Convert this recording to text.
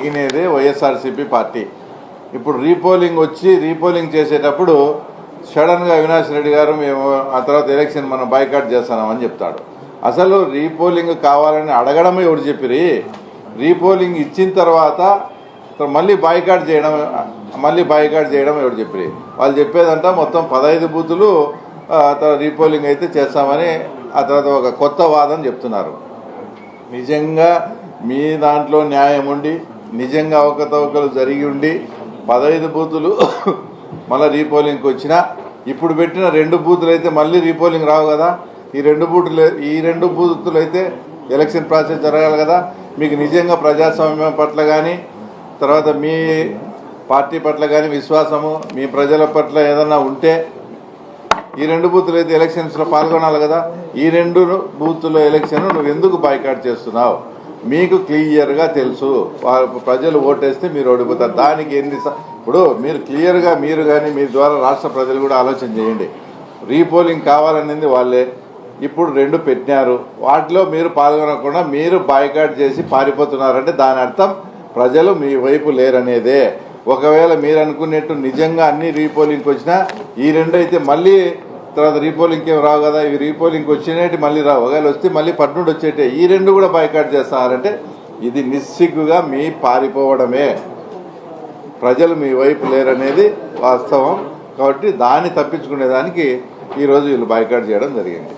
నెగ్గినేదే YSRCP party. ఇప్పుడు repolling వచ్చి repolling చేసేటప్పుడు సడన్గా అవినాష్ రెడ్డి గారు మేము ఆ తర్వాత ఎలక్షన్ మనం బాయ్కాట్ చేస్తున్నామని చెప్తాడు. అసలు రీపోలింగ్ కావాలని అడగడమే ఎవరు చెప్పిరి? రీపోలింగ్ ఇచ్చిన తర్వాత మళ్ళీ బాయ్కాట్ చేయడం ఎవరు చెప్పిరి? వాళ్ళు చెప్పేదంతా మొత్తం 15 బూతులు రీపోలింగ్ అయితే చేస్తామని ఆ తర్వాత ఒక కొత్త వాదన చెప్తున్నారు. నిజంగా మీ దాంట్లో న్యాయం ఉండి నిజంగా అవకతవకలు జరిగి ఉండి 15 బూతులు మళ్ళీ రీపోలింగ్కి వచ్చినా ఇప్పుడు పెట్టిన 2 బూతులు అయితే మళ్ళీ రీపోలింగ్ రావు కదా. ఈ రెండు బూతులు అయితే ఎలక్షన్ ప్రాసెస్ జరగాలి కదా. మీకు నిజంగా ప్రజాస్వామ్యం పట్ల కానీ తర్వాత మీ పార్టీ పట్ల కానీ విశ్వాసము మీ ప్రజల పట్ల ఏదన్నా ఉంటే ఈ 2 బూతులు అయితే ఎలక్షన్స్లో పాల్గొనాలి కదా. ఈ 2 బూతుల ఎలక్షన్ నువ్వు ఎందుకు బాయ్కాట్ చేస్తున్నావు? మీకు క్లియర్గా తెలుసు ప్రజలు ఓటేస్తే మీరు ఓడిపోతారు. దానికి ఇప్పుడు మీరు క్లియర్గా మీరు కానీ మీ ద్వారా రాష్ట్ర ప్రజలు కూడా ఆలోచన చేయండి. రీపోలింగ్ కావాలనేది వాళ్ళే, ఇప్పుడు 2 పెట్టినారు, వాటిలో మీరు పాల్గొనకుండా మీరు బాయ్కాట్ చేసి పారిపోతున్నారంటే దాని అర్థం ప్రజలు మీ వైపు లేరనేదే. ఒకవేళ మీరు అనుకునేట్టు నిజంగా అన్ని రీపోలింగ్కి వచ్చినా ఈ 2 అయితే మళ్ళీ తర్వాత రీపోలింగ్కి ఏం రావు కదా. ఇవి రీపోలింగ్కి వచ్చినట్టు మళ్ళీ రావు, ఒకవేళ వస్తే మళ్ళీ పట్నుండి వచ్చేటే ఈ 2 కూడా బాయ్కాట్ చేస్తారంటే ఇది నిస్సిగ్గుగా మీ పారిపోవడమే. ప్రజలు మీ వైపు లేరనేది వాస్తవం. కాబట్టి దాన్ని తప్పించుకునేదానికి ఈరోజు వీళ్ళు బాయ్కాట్ చేయడం జరిగింది.